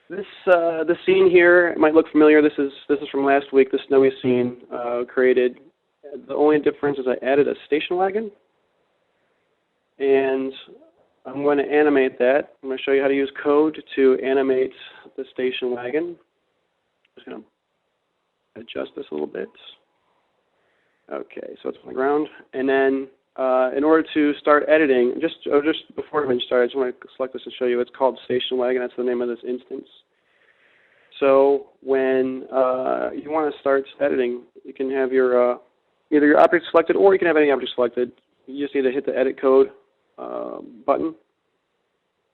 The scene here might look familiar. This is from last week. The snowy scene created. The only difference is I added a station wagon, and I'm going to animate that. I'm going to show you how to use code to animate the station wagon. I'm just going to adjust this a little bit. Okay, so it's on the ground, and then in order to start editing, just before I even start, I just want to select this and show you. It's called station wagon. That's the name of this instance. So when you want to start editing, you can have your either your object selected, or you can have any object selected. You just need to hit the edit code button.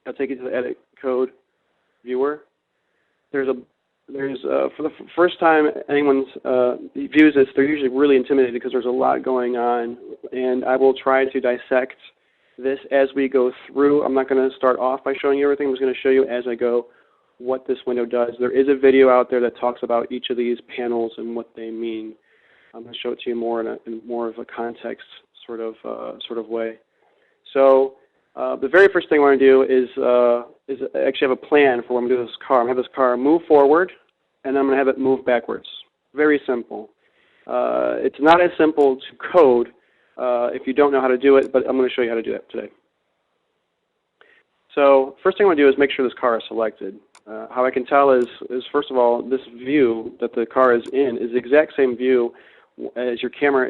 That'll take you to the edit code viewer. There's for the first time anyone views this, they're usually really intimidated because there's a lot going on, and I will try to dissect this as we go through. I'm not going to start off by showing you everything. I'm just going to show you as I go what this window does. There is a video out there that talks about each of these panels and what they mean. I'm going to show it to you more in more of a context sort of way. So the very first thing I want to do is actually have a plan for what I'm going to do with this car. I'm going to have this car move forward, and then I'm going to have it move backwards. Very simple. It's not as simple to code if you don't know how to do it, but I'm going to show you how to do that today. So first thing I want to do is make sure this car is selected. How I can tell is first of all, this view that the car is in is the exact same view as your camera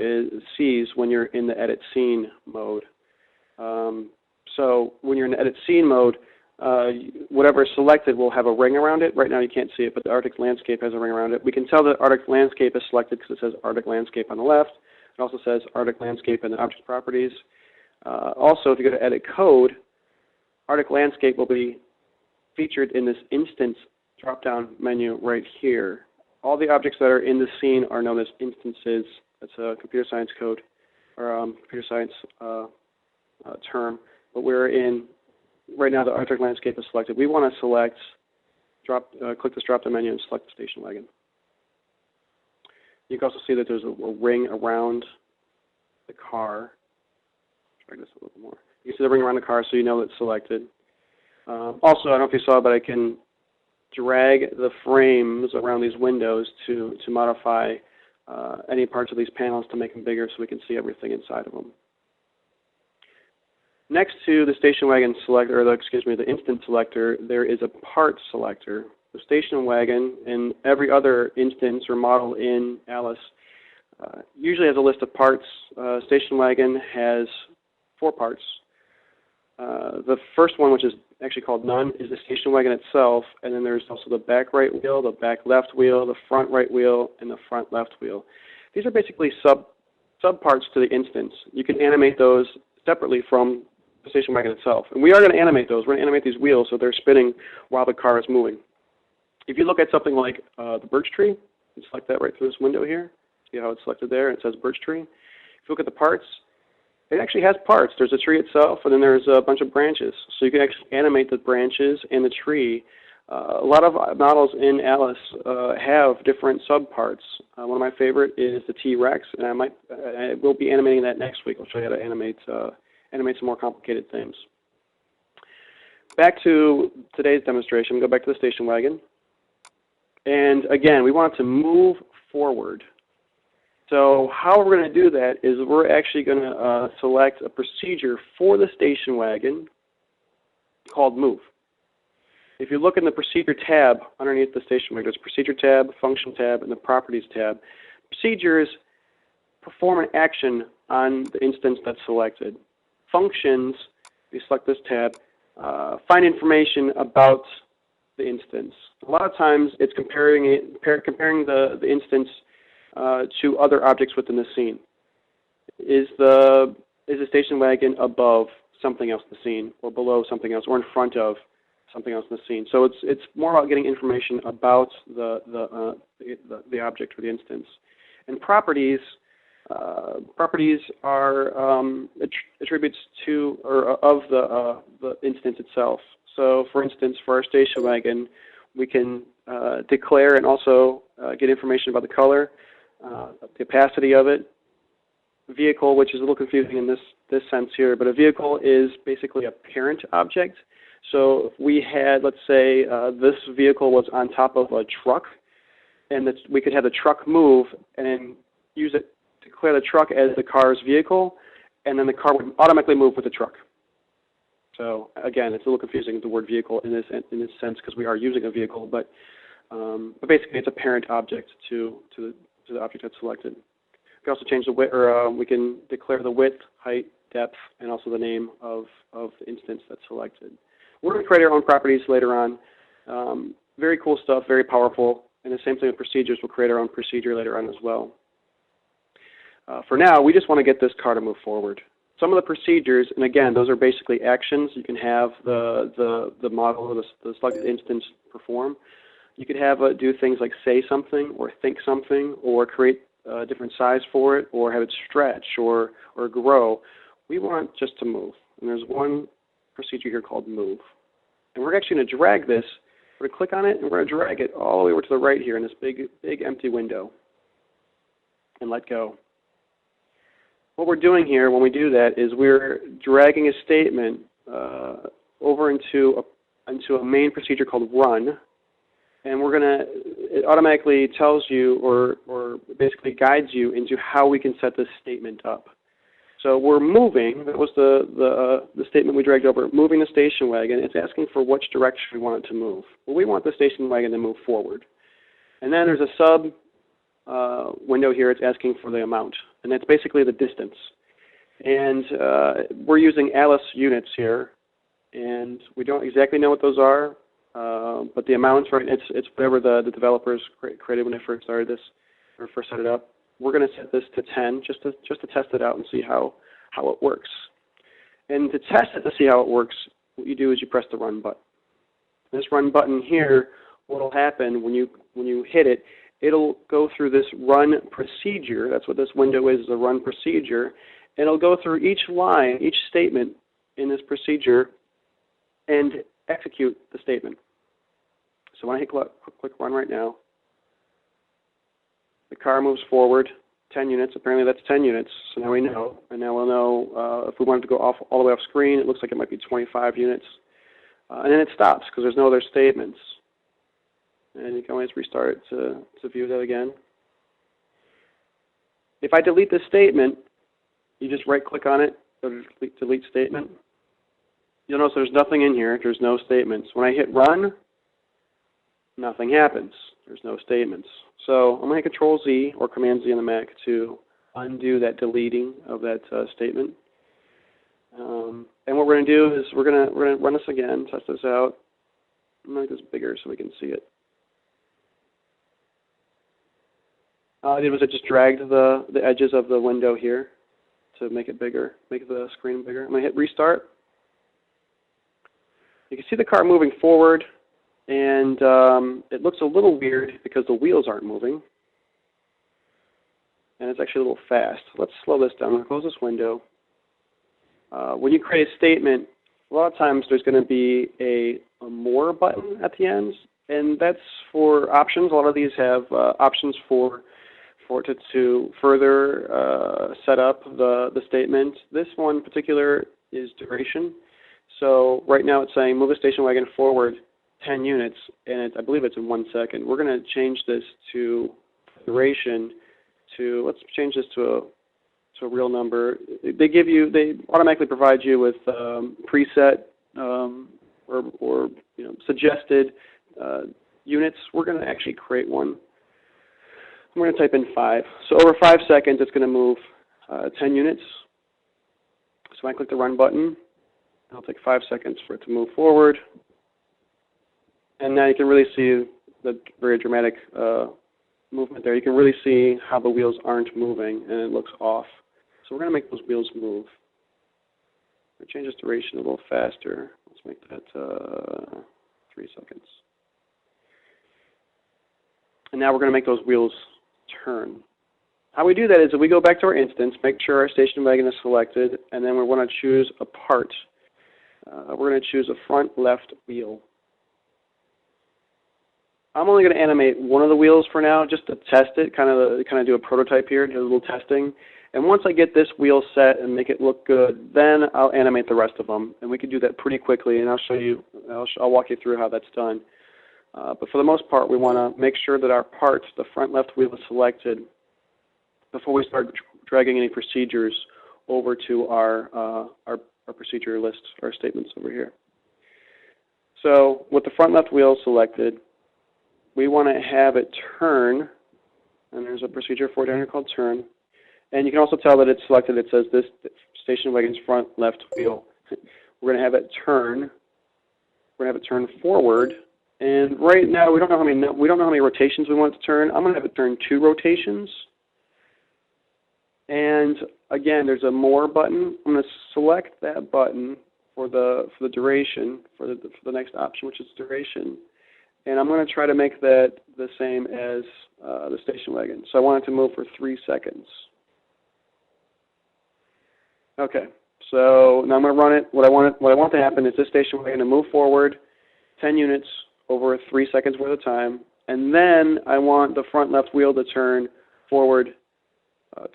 sees when you're in the edit scene mode. So when you're in the edit scene mode, whatever is selected will have a ring around it. Right now you can't see it, but the Arctic landscape has a ring around it. We can tell that Arctic landscape is selected because it says Arctic landscape on the left. It also says Arctic landscape in the object properties. Also, if you go to edit code, Arctic landscape will be featured in this instance drop-down menu right here. All the objects that are in the scene are known as instances. That's a computer science code, or computer science term. But we're in, right now the Arctic landscape is selected. We want to select, click this drop-down menu and select the station wagon. You can also see that there's a ring around the car. Drag this a little more. You can see the ring around the car so you know it's selected. Also, I don't know if you saw, but I can drag the frames around these windows to modify any parts of these panels to make them bigger so we can see everything inside of them. Next to the station wagon selector, or the instance selector, there is a part selector. The station wagon and every other instance or model in Alice usually has a list of parts. Station wagon has 4 parts. The first one, which is actually called none, is the station wagon itself, and then there's also the back right wheel, the back left wheel, the front right wheel, and the front left wheel. These are basically subparts to the instance. You can animate those separately from the station wagon itself. And we are going to animate those. We're going to animate these wheels so they're spinning while the car is moving. If you look at something like the birch tree, you select that right through this window here. See how it's selected there? It says birch tree. If you look at the parts, it actually has parts. There's a tree itself, and then there's a bunch of branches. So you can actually animate the branches and the tree. A lot of models in Alice have different subparts. One of my favorite is the T-Rex, and I will be animating that next week. I'll show you how to animate some more complicated things. Back to today's demonstration. Go back to the station wagon. And again, we want it to move forward. So how we're going to do that is we're actually going to select a procedure for the station wagon called move. If you look in the procedure tab underneath the station wagon, there's procedure tab, function tab, and the properties tab. Procedures perform an action on the instance that's selected. Functions, if you select this tab, find information about the instance. A lot of times it's comparing the instance to other objects within the scene. Is the station wagon above something else in the scene, or below something else, or in front of something else in the scene? So it's more about getting information about the object or the instance. And properties are attributes to or of the instance itself. So, for instance, for our station wagon, we can declare and also get information about the color, the opacity of it. Vehicle, which is a little confusing in this sense here, but a vehicle is basically a parent object. So if we had, let's say, this vehicle was on top of a truck, and we could have the truck move and then use it to declare the truck as the car's vehicle, and then the car would automatically move with the truck. So again, it's a little confusing, the word vehicle in this sense, because we are using a vehicle, but basically it's a parent object to the object that's selected. We can also change the width, or we can declare the width, height, depth, and also the name of the instance that's selected. We're going to create our own properties later on. Very cool stuff, very powerful. And the same thing with procedures. We'll create our own procedure later on as well. For now, we just want to get this car to move forward. Some of the procedures, and again, those are basically actions you can have the model or the selected instance perform. You could have it do things like say something or think something or create a different size for it or have it stretch or grow. We want just to move. And there's one procedure here called move. And we're actually going to drag this. We're going to click on it and we're going to drag it all the way over to the right here in this big empty window and let go. What we're doing here when we do that is we're dragging a statement over into a main procedure called run, and it automatically tells you or basically guides you into how we can set this statement up. So we're moving. That was the statement we dragged over. Moving the station wagon. It's asking for which direction we want it to move. Well, we want the station wagon to move forward. And then there's a sub window here. It's asking for the amount, and that's basically the distance. And we're using Alice units here, and we don't exactly know what those are, but the amounts, right? It's whatever the developers created when they first started this or first set it up. We're going to set this to 10 just to test it out and see how it works. And to test it to see how it works, what you do is you press the run button. This run button here, what will happen when you hit it, it'll go through this run procedure. That's what this window is a run procedure. And it'll go through each line, each statement in this procedure and execute the statement. So when I hit click run right now, the car moves forward 10 units. Apparently that's 10 units. So now we know. And now we'll know if we wanted to go all the way off screen, it looks like it might be 25 units. And then it stops because there's no other statements. And you can always restart it to view that again. If I delete this statement, you just right-click on it, go to delete statement. You'll notice there's nothing in here. There's no statements. When I hit run, nothing happens. There's no statements. So I'm going to hit Control-Z or Command-Z on the Mac to undo that deleting of that statement. And what we're going to do is we're going to run this again, test this out. I'm going to make this bigger so we can see it. All I did was I just dragged the edges of the window here to make it bigger, make the screen bigger. I'm going to hit restart. You can see the car moving forward, and it looks a little weird because the wheels aren't moving. And it's actually a little fast. Let's slow this down. I'm going to close this window. When you create a statement, a lot of times there's going to be a more button at the end, and that's for options. A lot of these have options for it to further set up the statement. This one in particular is duration. So right now it's saying move a station wagon forward 10 units, and I believe it's in 1 second. We're going to change this to duration to, let's change this to a real number. They automatically provide you with preset or suggested units. We're going to actually create one. We're going to type in 5. So over 5 seconds, it's going to move 10 units. So when I click the run button, it'll take 5 seconds for it to move forward. And now you can really see the very dramatic movement there. You can really see how the wheels aren't moving, and it looks off. So we're going to make those wheels move. We'll change this duration a little faster. Let's make that 3 seconds. And now we're going to make those wheels turn. How we do that is that we go back to our instance, make sure our station wagon is selected, and then we want to choose a part. We're going to choose a front left wheel. I'm only going to animate one of the wheels for now, just to test it, kind of do a prototype here, do a little testing. And once I get this wheel set and make it look good, then I'll animate the rest of them. And we can do that pretty quickly, and I'll show you, I'll walk you through how that's done. But for the most part, we want to make sure that our parts, the front left wheel, is selected before we start dragging any procedures over to our procedure list, our statements over here. So with the front left wheel selected, we want to have it turn, and there's a procedure for it down here called turn. And you can also tell that it's selected. It says this station wagon's front left wheel. We're going to have it turn. We're going to have it turn forward. And right now we don't know how many rotations we want it to turn. I'm going to have it turn 2 rotations. And again, there's a more button. I'm going to select that button for the duration, for the next option, which is duration. And I'm going to try to make that the same as the station wagon. So I want it to move for 3 seconds. Okay, so now I'm going to run it. What I want to happen is this station wagon to move forward 10 units over 3 seconds worth of time. And then I want the front left wheel to turn forward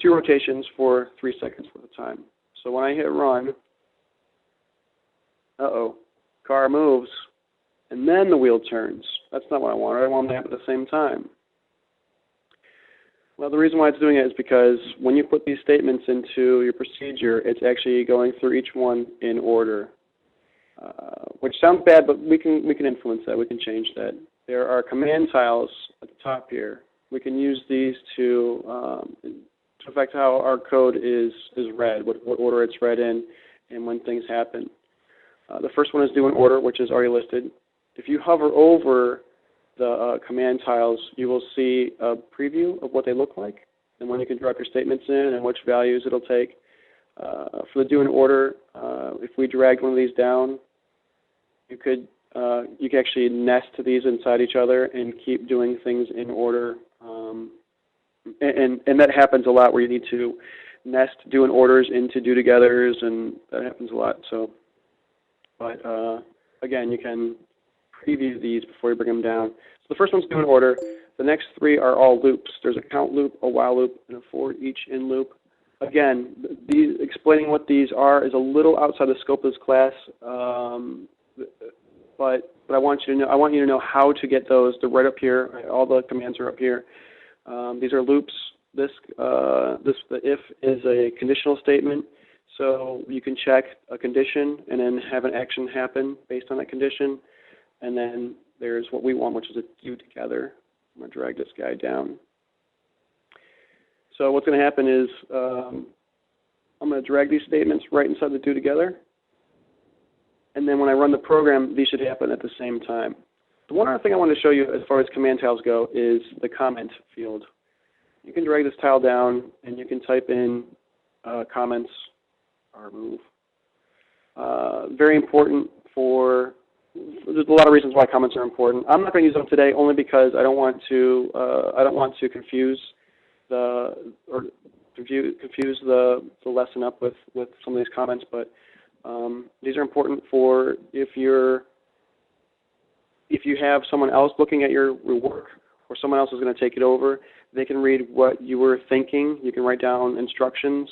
2 rotations for 3 seconds worth of time. So when I hit run, car moves, and then the wheel turns. That's not what I want. I want them to happen at the same time. Well, the reason why it's doing it is because when you put these statements into your procedure, it's actually going through each one in order, which sounds bad, but we can influence that. We can change that. There are command tiles at the top here. We can use these to affect how our code is read, what order it's read in, and when things happen. The first one is do in order, which is already listed. If you hover over the command tiles, you will see a preview of what they look like and when you can drop your statements in and which values it'll take. For the do in order, if we dragged one of these down, you could actually nest these inside each other and keep doing things in order. And that happens a lot where you need to nest do in orders into do togethers, and that happens a lot. So, but again, you can preview these before you bring them down. So the first one's do in order. The next 3 are all loops. There's a count loop, a while loop, and a for each in loop. Again, explaining what these are is a little outside the scope of this class, but I want you to know how to get those. They're right up here. All the commands are up here. These are loops. The if is a conditional statement, so you can check a condition and then have an action happen based on that condition. And then there's what we want, which is a do together. I'm going to drag this guy down. So what's going to happen is I'm going to drag these statements right inside the do together. And then when I run the program, these should happen at the same time. The one other thing I want to show you as far as command tiles go is the comment field. You can drag this tile down and you can type in comments or move. Very important there's a lot of reasons why comments are important. I'm not going to use them today only because I don't want to confuse the lesson up with some of these comments, but these are important for if you have someone else looking at your work, or someone else is going to take it over, they can read what you were thinking. You can write down instructions.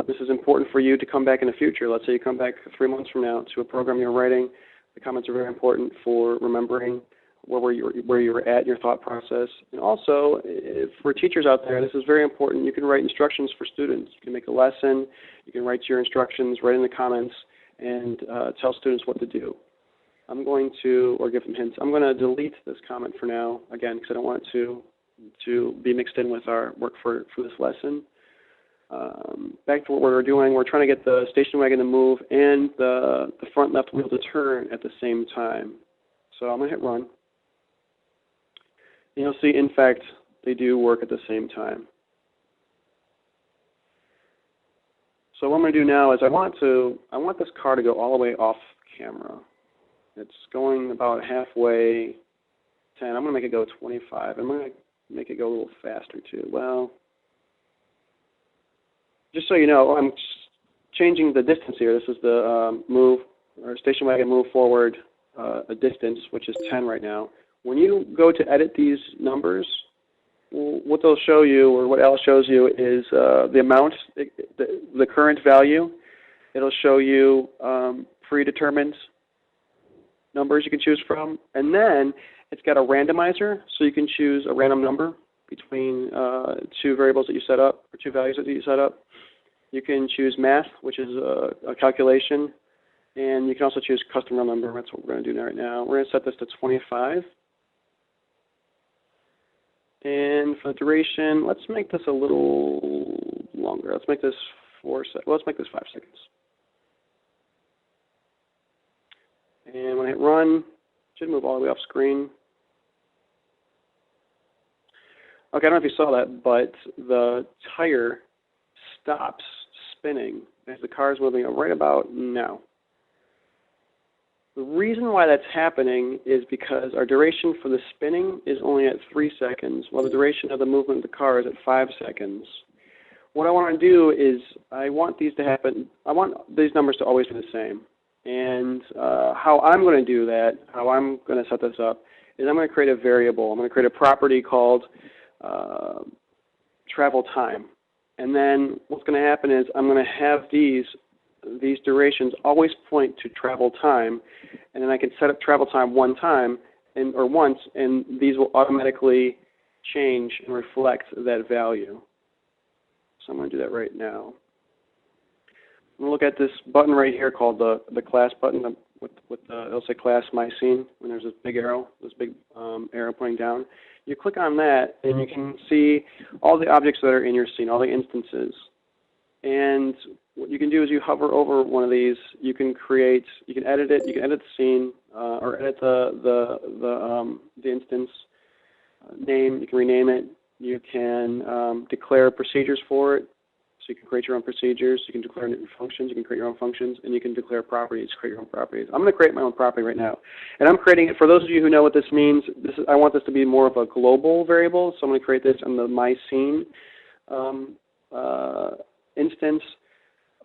This is important for you to come back in the future. Let's say you come back 3 months from now to a program you're writing. The comments are very important for remembering where you were at in your thought process. And also, for teachers out there, this is very important. You can write instructions for students. You can make a lesson. You can write your instructions right in the comments and tell students what to do. I'm going to, or give them hints, I'm going to delete this comment for now, again, because I don't want it to be mixed in with our work for this lesson. Back to what we're doing, we're trying to get the station wagon to move and the front left wheel to turn at the same time. So I'm going to hit run. And you'll see, in fact, they do work at the same time. So what I'm going to do now is I want this car to go all the way off camera. It's going about halfway 10. I'm going to make it go 25. I'm going to make it go a little faster too. Well, just so you know, I'm changing the distance here. This is the move, or station wagon move forward a distance, which is 10 right now. When you go to edit these numbers, what they'll show you, or what Alice shows you, is the amount, the current value. It'll show you predetermined numbers you can choose from. And then it's got a randomizer, so you can choose a random number between two variables that you set up, or two values that you set up. You can choose math, which is a calculation. And you can also choose custom real number. That's what we're going to do right now. We're going to set this to 25. And for the duration, let's make this a little longer. Let's make this 4 seconds. Well, let's make this 5 seconds. And when I hit run, it should move all the way off screen. Okay, I don't know if you saw that, but the tire stops spinning as the car is moving right about now. The reason why that's happening is because our duration for the spinning is only at 3 seconds, while the duration of the movement of the car is at 5 seconds. What I want to do is I want these to happen. I want these numbers to always be the same. And how I'm going to do that, how I'm going to set this up, is I'm going to create a variable. I'm going to create a property called travel time. And then what's going to happen is I'm going to have these durations always point to travel time, and then I can set up travel time once, and these will automatically change and reflect that value. So I'm going to do that right now. I'm going to look at this button right here called the class button with it'll say class my scene when there's this big arrow, arrow pointing down. You click on that, and you can see all the objects that are in your scene, all the instances. And what you can do is you hover over one of these. You can edit it. You can edit the scene or edit the instance name. You can rename it. You can declare procedures for it. So you can create your own procedures. You can declare new functions. You can create your own functions, and you can declare properties. Create your own properties. I'm going to create my own property right now, and I'm creating it. For those of you who know what this means, I want this to be more of a global variable. So I'm going to create this on the my scene instance.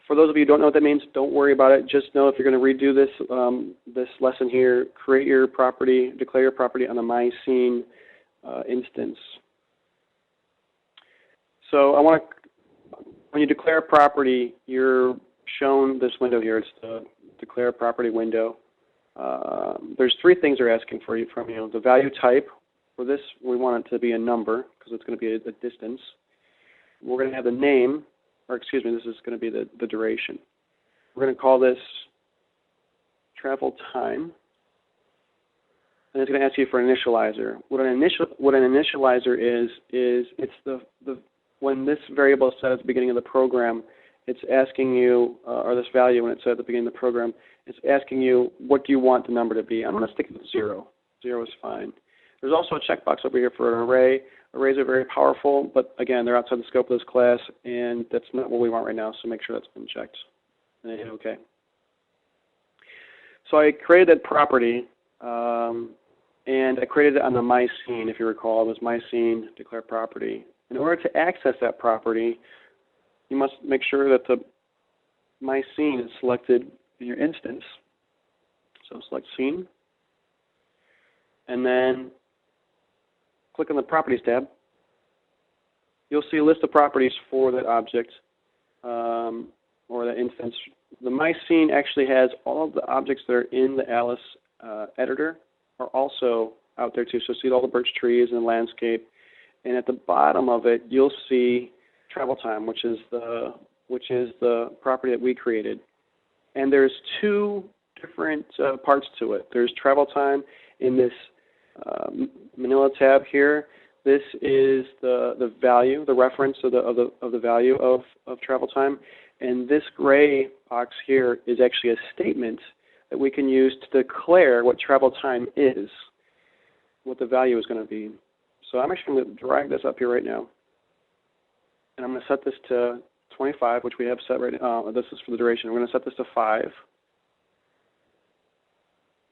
For those of you who don't know what that means, don't worry about it. Just know if you're going to redo this this lesson here, create your property, declare your property on the my scene instance. So when you declare a property, you're shown this window here. It's the declare property window. There's 3 things they're asking from you. The value type. For this, we want it to be a number because it's going to be a distance. We're going to have the name. Or excuse me, this is going to be the duration. We're going to call this travel time, and it's going to ask you for an initializer. What an initializer is it's when this variable is set at the beginning of the program, it's asking you, or this value when it's set at the beginning of the program, it's asking you what do you want the number to be. I'm going to stick with 0. 0 is fine. There's also a checkbox over here for an array. Arrays are very powerful, but again, they're outside the scope of this class, and that's not what we want right now, so make sure that's been checked. And then hit OK. So I created that property, and I created it on the my scene, if you recall. It was my scene, declare property. In order to access that property, you must make sure that the my scene is selected in your instance. So select scene, and then click on the Properties tab. You'll see a list of properties for that object or that instance. The My Scene actually has all of the objects that are in the Alice editor are also out there too. So see all the birch trees and the landscape. And at the bottom of it, you'll see travel time, which is the property that we created. And there's 2 different parts to it. There's travel time in this Manila tab here. This is the value, the reference of the value of travel time, and this gray box here is actually a statement that we can use to declare what travel time is, what the value is going to be. So I'm actually going to drag this up here right now, and I'm going to set this to 25, which we have set right now. This is for the duration. We're going to set this to 5.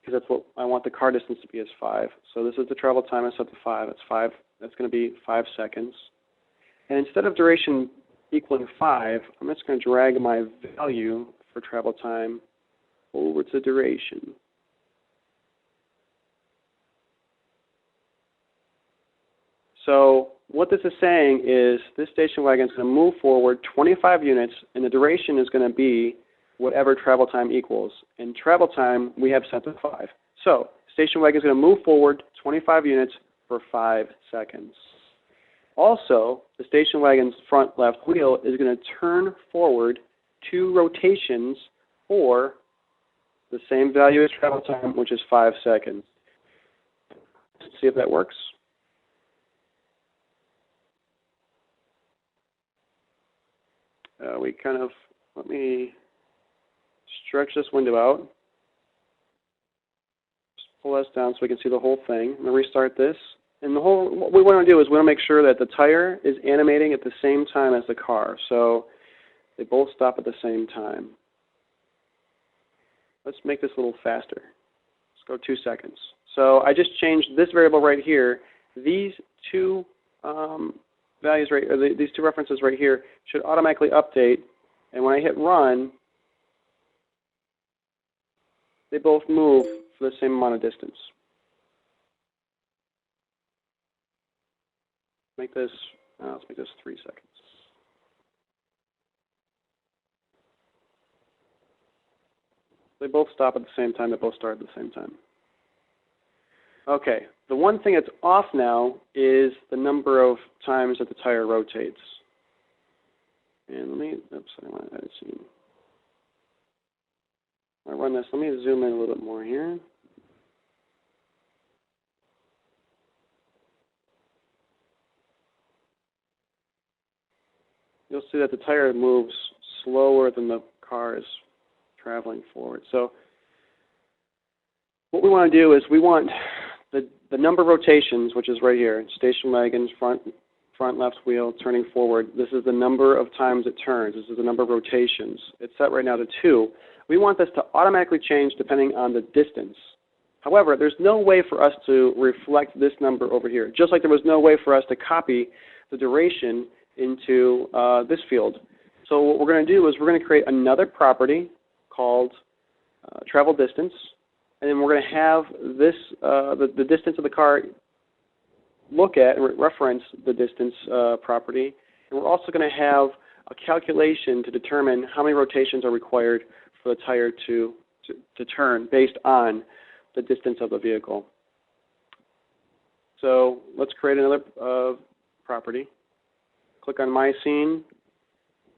Because that's what I want the car distance to be, is 5. So this is the travel time. I set to 5. It's 5. That's going to be 5 seconds. And instead of duration equaling 5, I'm just going to drag my value for travel time over to duration. So what this is saying is this station wagon is going to move forward 25 units, and the duration is going to be whatever travel time equals. And travel time we have set to 5. So station wagon is going to move forward 25 units for 5 seconds. Also, the station wagon's front left wheel is going to turn forward 2 rotations for the same value as travel time, which is 5 seconds. Let's see if that works. Let me stretch this window out. Just pull this down so we can see the whole thing. I'm going to restart this. And what we want to do is we want to make sure that the tire is animating at the same time as the car. So they both stop at the same time. Let's make this a little faster. Let's go 2 seconds. So I just changed this variable right here. These two values right, or these 2 references right here should automatically update. And when I hit run, they both move for the same amount of distance. Let's make this 3 seconds. They both stop at the same time. They both start at the same time. Okay. The one thing that's off now is the number of times that the tire rotates. And I want to edit scene. I run this. Let me zoom in a little bit more here. You'll see that the tire moves slower than the car is traveling forward. So what we want to do is we want the number of rotations, which is right here, station wagon, front left wheel, turning forward. This is the number of times it turns. This is the number of rotations. It's set right now to 2. We want this to automatically change depending on the distance. However, there's no way for us to reflect this number over here, just like there was no way for us to copy the duration into this field. So what we're going to do is we're going to create another property called travel distance, and then we're going to have this the distance of the car look at and reference the distance property, and we're also going to have a calculation to determine how many rotations are required for the tire to turn based on the distance of the vehicle. So let's create another property. Click on My Scene,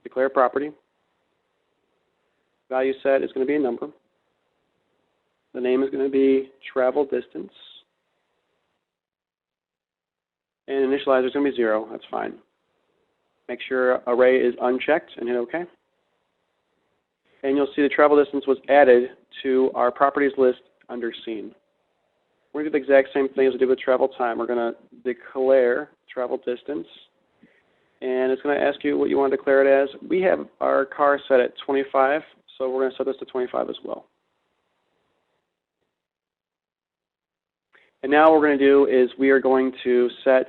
declare property. Value set is going to be a number. The name is going to be travel distance. And initializer is going to be 0. That's fine. Make sure array is unchecked and hit OK. And you'll see the travel distance was added to our properties list under scene. We're going to do the exact same thing as we did with travel time. We're going to declare travel distance. And it's going to ask you what you want to declare it as. We have our car set at 25, so we're going to set this to 25 as well. And now what we're going to do is we are going to set,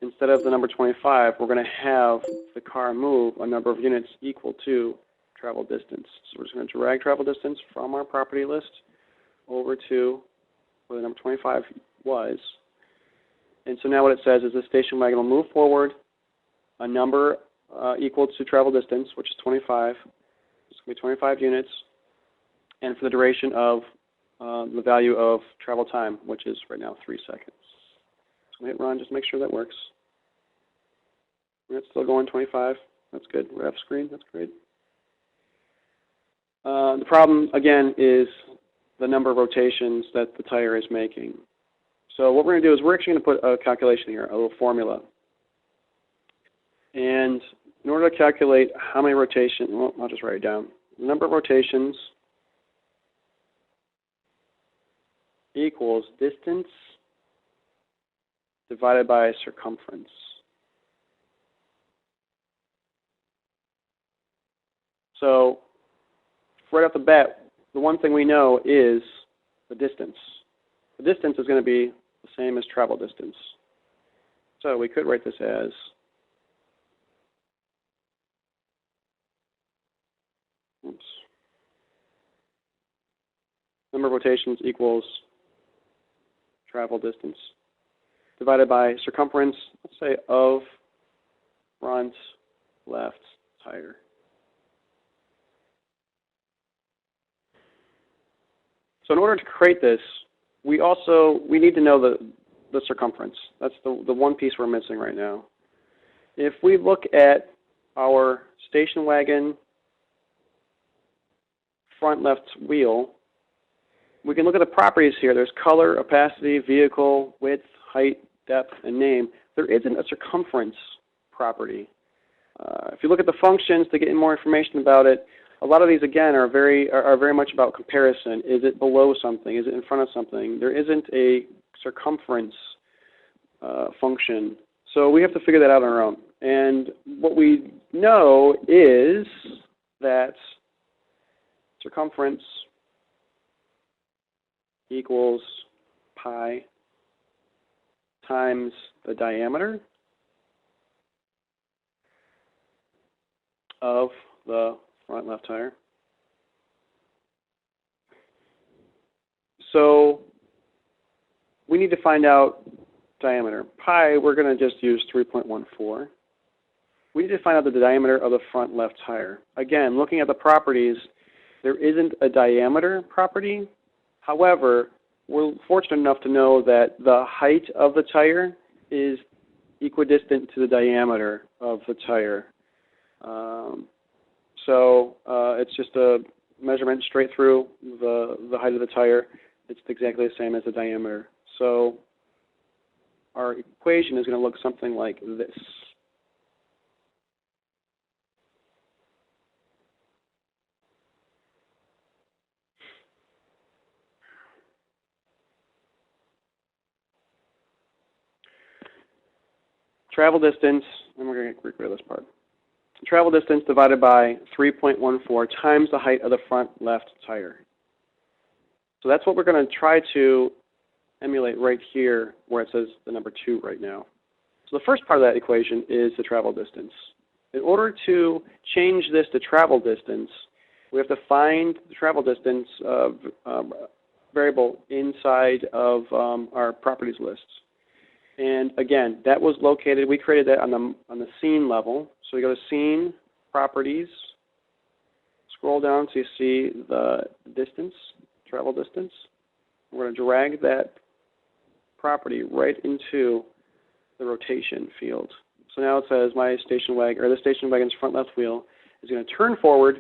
instead of the number 25, we're going to have the car move a number of units equal to travel distance. So we're just going to drag travel distance from our property list over to where the number 25 was. And so now what it says is the station wagon will move forward a number equal to travel distance, which is 25. It's going to be 25 units, and for the duration of the value of travel time, which is right now 3 seconds. So hit run, just make sure that works. And it's still going 25. That's good. We're F screen. That's great. The problem, again, is the number of rotations that the tire is making. So what we're going to do is we're actually going to put a calculation here, a little formula. And in order to calculate how many rotations, well, I'll just write it down. The number of rotations equals distance divided by circumference. So right off the bat, the one thing we know is the distance. The distance is going to be the same as travel distance. So we could write this as number of rotations equals travel distance divided by circumference, let's say, of front left tire. So in order to create this, we need to know the circumference. That's the one piece we're missing right now. If we look at our station wagon front left wheel, we can look at the properties here. There's color, opacity, vehicle, width, height, depth, and name. There isn't a circumference property. If you look at the functions to get more information about it, a lot of these, again, are very much about comparison. Is it below something? Is it in front of something? There isn't a circumference function. So we have to figure that out on our own. And what we know is that circumference equals pi times the diameter of the front left tire. So we need to find out diameter. Pi, we're going to just use 3.14. We need to find out the diameter of the front left tire. Again, looking at the properties, there isn't a diameter property. However, we're fortunate enough to know that the height of the tire is equidistant to the diameter of the tire. So it's just a measurement straight through the height of the tire. It's exactly the same as the diameter. So our equation is going to look something like this. Travel distance, and we're going to get rid of this part. Travel distance divided by 3.14 times the height of the front left tire. So that's what we're going to try to emulate right here where it says the number 2 right now. So the first part of that equation is the travel distance. In order to change this to travel distance, we have to find the travel distance variable inside of our properties list. And again, that was located, we created that on the scene level. So we go to scene, properties, scroll down so you see the distance, travel distance. We're going to drag that property right into the rotation field. So now it says my station wagon, or the station wagon's front left wheel is going to turn forward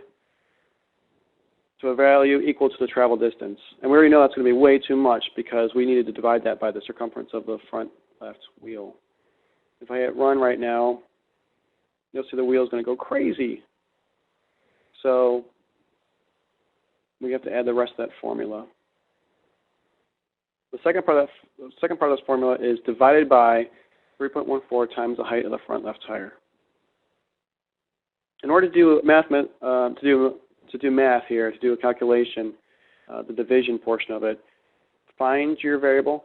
to a value equal to the travel distance. And we already know that's going to be way too much because we needed to divide that by the circumference of the front left wheel. If I hit run right now, you'll see the wheel is going to go crazy. So we have to add the rest of that formula. The second part of this formula is divided by 3.14 times the height of the front left tire. In order to do math here, to do a calculation, the division portion of it, find your variable.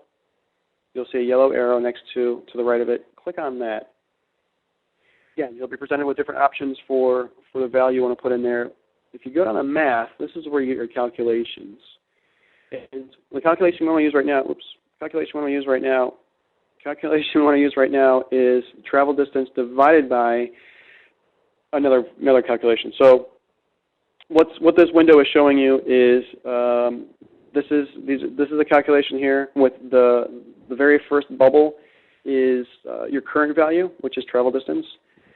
You'll see a yellow arrow next to the right of it. Click on that. Again, you'll be presented with different options for the value you want to put in there. If you go down to math, this is where you get your calculations. And the calculation we want to use right now, calculation we want to use right now is travel distance divided by another calculation. So what this window is showing you is this is a calculation here with the very first bubble is your current value, which is travel distance,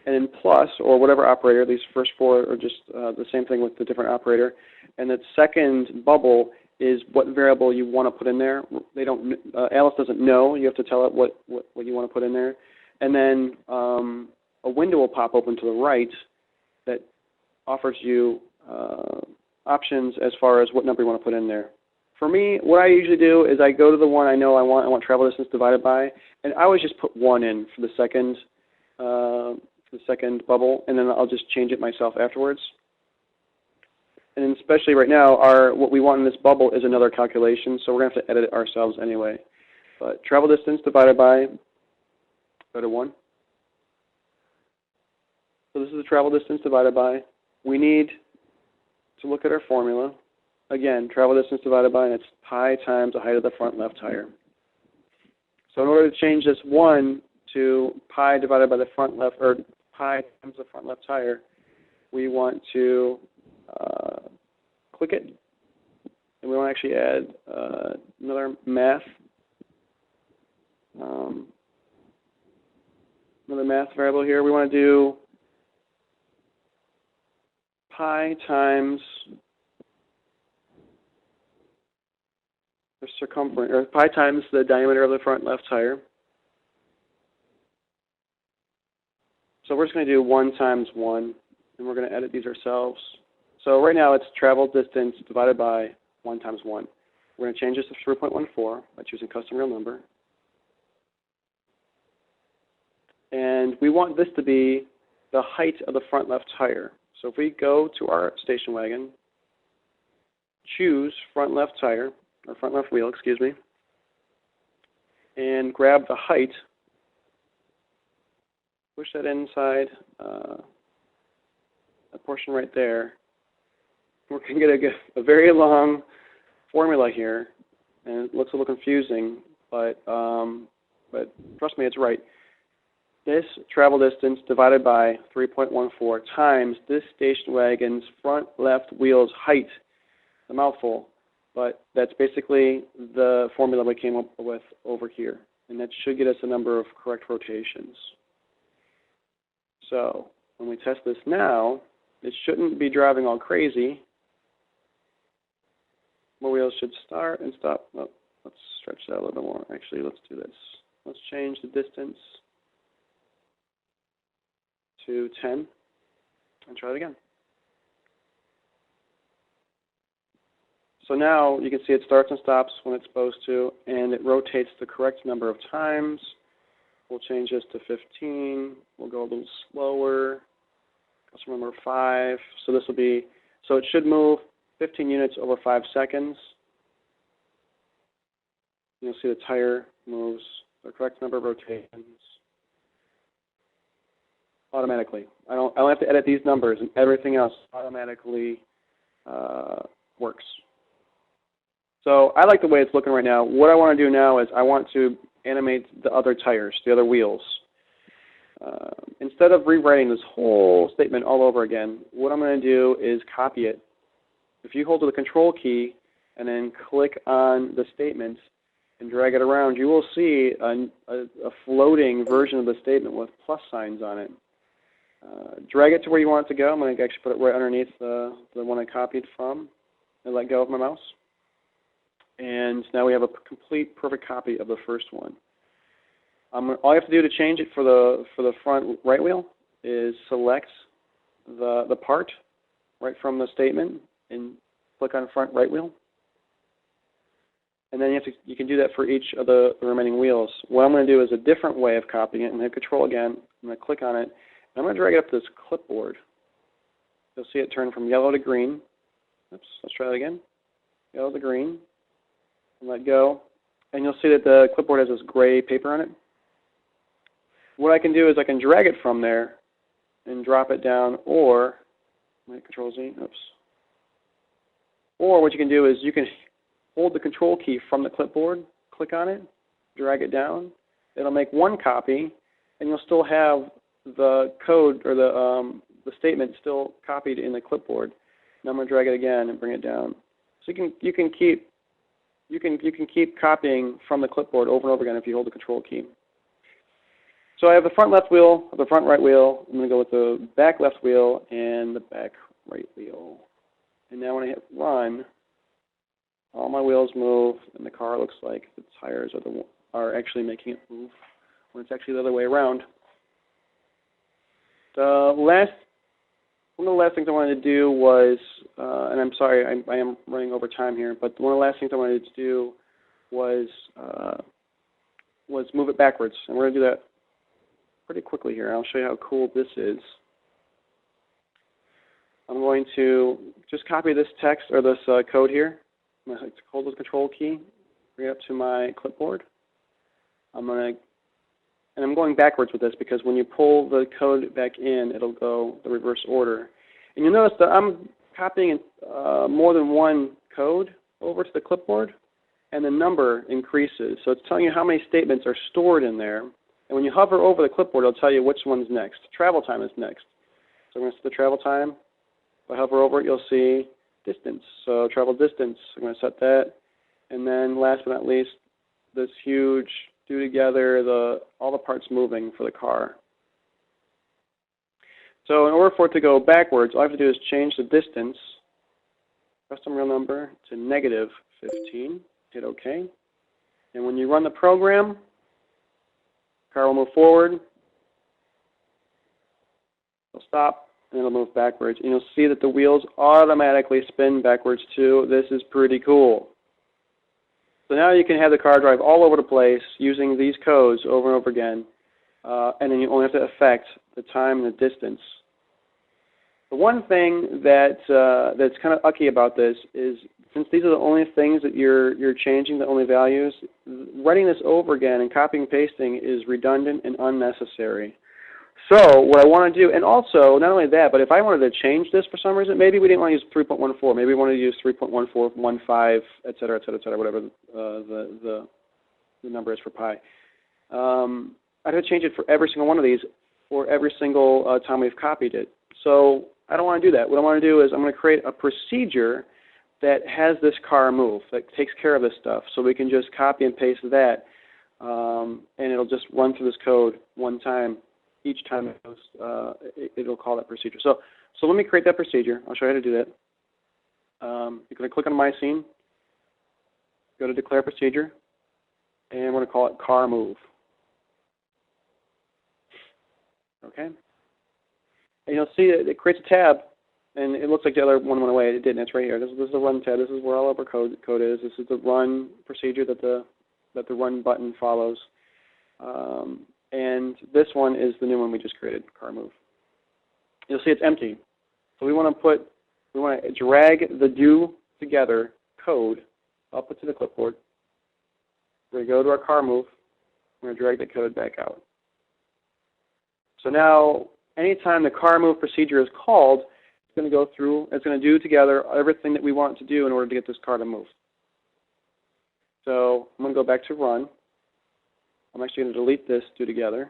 and then plus or whatever operator. These first 4 are just the same thing with the different operator, and that second bubble is what variable you want to put in there. They don't. Alice doesn't know. You have to tell it what you want to put in there, and then a window will pop open to the right that offers you options as far as what number you want to put in there. For me, what I usually do is I go to the one I know I want travel distance divided by, and I always just put 1 in for the second bubble, and then I'll just change it myself afterwards. And especially right now, what we want in this bubble is another calculation, so we're going to have to edit it ourselves anyway. But travel distance divided by, go to 1. So this is the travel distance divided by. We need to look at our formula. Again, travel distance divided by, and it's pi times the height of the front left tire. So in order to change this 1 to pi divided by the front left, or pi times the front left tire, we want to click it, and we want to actually add another math variable here. We want to do pi times the circumference, or pi times the diameter of the front left tire. So we're just going to do 1 times 1, and we're going to edit these ourselves. So right now it's travel distance divided by 1 times 1. We're going to change this to 3.14 by choosing custom real number. And we want this to be the height of the front left tire. So if we go to our station wagon, choose front left tire, or front left wheel, excuse me, and grab the height, push that inside a portion right there. We're going to get a very long formula here, and it looks a little confusing, but trust me, it's right. This travel distance divided by 3.14 times this station wagon's front left wheel's height. A mouthful, but that's basically the formula we came up with over here, and that should get us a number of correct rotations. So when we test this now, it shouldn't be driving all crazy. My wheels should start and stop. Oh, let's stretch that a little bit more. Actually, let's do this. Let's change the distance to 10 and try it again. So now you can see it starts and stops when it's supposed to, and it rotates the correct number of times. We'll change this to 15. We'll go a little slower. Customer number 5. So this will be, so it should move 15 units over 5 seconds. You'll see the tire moves the correct number of rotations automatically. I don't have to edit these numbers, and everything else automatically works. So I like the way it's looking right now. What I want to do now is I want to animate the other tires, the other wheels. Instead of rewriting this whole statement all over again, what I'm going to do is copy it. If you hold the Control key and then click on the statement and drag it around, you will see a floating version of the statement with plus signs on it. Drag it to where you want it to go. I'm going to actually put it right underneath the one I copied from and let go of my mouse. And now we have a complete, perfect copy of the first one. All you have to do to change it for the front right wheel is select the part right from the statement and click on front right wheel. And then you can do that for each of the remaining wheels. What I'm going to do is a different way of copying it. I'm going to hit Control again. I'm going to click on it. And I'm going to drag it up to this clipboard. You'll see it turn from yellow to green. Oops, let's try that again. Yellow to green. And let go. And you'll see that the clipboard has this gray paper on it. What I can do is I can drag it from there and drop it down, or Control Z. Oops. Or what you can do is you can hold the Control key from the clipboard, click on it, drag it down. It'll make one copy, and you'll still have the code or the statement still copied in the clipboard. Now I'm going to drag it again and bring it down. So you can keep copying from the clipboard over and over again if you hold the Control key. So I have the front left wheel, the front right wheel. I'm going to go with the back left wheel and the back right wheel. And now when I hit run, all my wheels move, and the car looks like the tires are actually making it move, when it's actually the other way around. One of the last things I wanted to do was, and I'm sorry, I am running over time here, but one of the last things I wanted to do was move it backwards, and we're going to do that pretty quickly here. I'll show you how cool this is. I'm going to just copy this text or this code here. I'm going to hold the Control key, bring it up to my clipboard. I'm going backwards with this because when you pull the code back in, it'll go the reverse order. And you'll notice that I'm copying more than one code over to the clipboard. and the number increases. So it's telling you how many statements are stored in there. And when you hover over the clipboard, it'll tell you which one's next. Travel time is next. So I'm going to set the travel time. If I hover over it, you'll see distance. So travel distance, I'm going to set that. And then last but not least, this huge do together all the parts moving for the car. So in order for it to go backwards, all I have to do is change the distance, custom real number, to -15. Hit OK. And when you run the program, the car will move forward. It'll stop, and it'll move backwards. And you'll see that the wheels automatically spin backwards too. This is pretty cool. So now you can have the car drive all over the place using these codes over and over again. And then you only have to affect the time and the distance. The one thing that's kind of ucky about this is, since these are the only things that you're changing, the only values, writing this over again and copying and pasting is redundant and unnecessary. So what I want to do, and also not only that, but if I wanted to change this for some reason, maybe we didn't want to use 3.14, maybe we wanted to use 3.1415, et cetera, whatever the number is for pi. I'd have to change it for every single one of these for every single time we've copied it. So I don't want to do that. What I want to do is I'm going to create a procedure that has this car move, that takes care of this stuff. So we can just copy and paste that, and it'll just run through this code one time. Each time it goes, it'll call that procedure. So let me create that procedure. I'll show you how to do that. You're going to click on My Scene, go to Declare Procedure, and we're going to call it Car Move. Okay? And you'll see it creates a tab, and it looks like the other one went away. It didn't. It's right here. This is the Run tab. This is where all of our code is. This is the Run procedure that the Run button follows. And this one is the new one we just created, Car Move. You'll see it's empty. So we want to drag the do together code up to the clipboard. We're going to go to our Car Move. We're going to drag the code back out. So now, anytime the Car Move procedure is called, it's going to go through, it's going to do together everything that we want it to do in order to get this car to move. So I'm going to go back to Run. I'm actually going to delete this do together.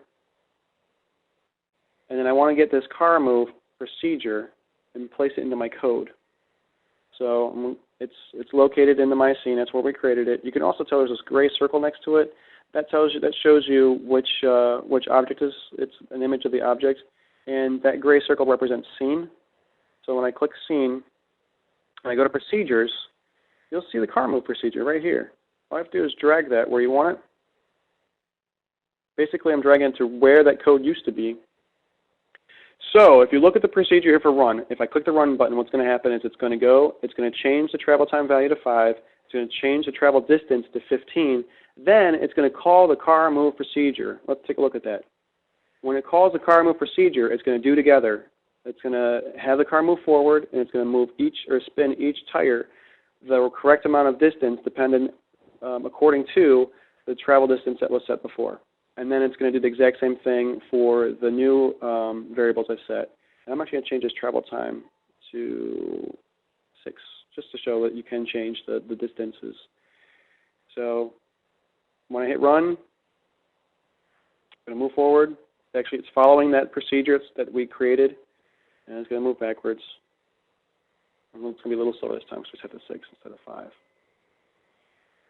And then I want to get this Car Move procedure and place it into my code. So it's located in the My Scene. That's where we created it. You can also tell there's this gray circle next to it. That shows you which object is. It's an image of the object, and that gray circle represents Scene. So when I click Scene and I go to Procedures, you'll see the Car Move procedure right here. All I have to do is drag that where you want it. Basically, I'm dragging it to where that code used to be. So if you look at the procedure here for Run, if I click the Run button, what's going to happen is it's going to change the travel time value to 5. It's going to change the travel distance to 15. Then it's going to call the Car Move procedure. Let's take a look at that. When it calls the Car Move procedure, it's going to do together. It's going to have the car move forward, and it's going to move spin each tire the correct amount of distance dependent according to the travel distance that was set before. And then it's going to do the exact same thing for the new variables I set. And I'm actually going to change this travel time to 6, just to show that you can change the distances. So when I hit Run, I'm going to move forward. Actually, it's following that procedure that we created, and it's going to move backwards. And it's going to be a little slower this time, so we set to 6 instead of 5.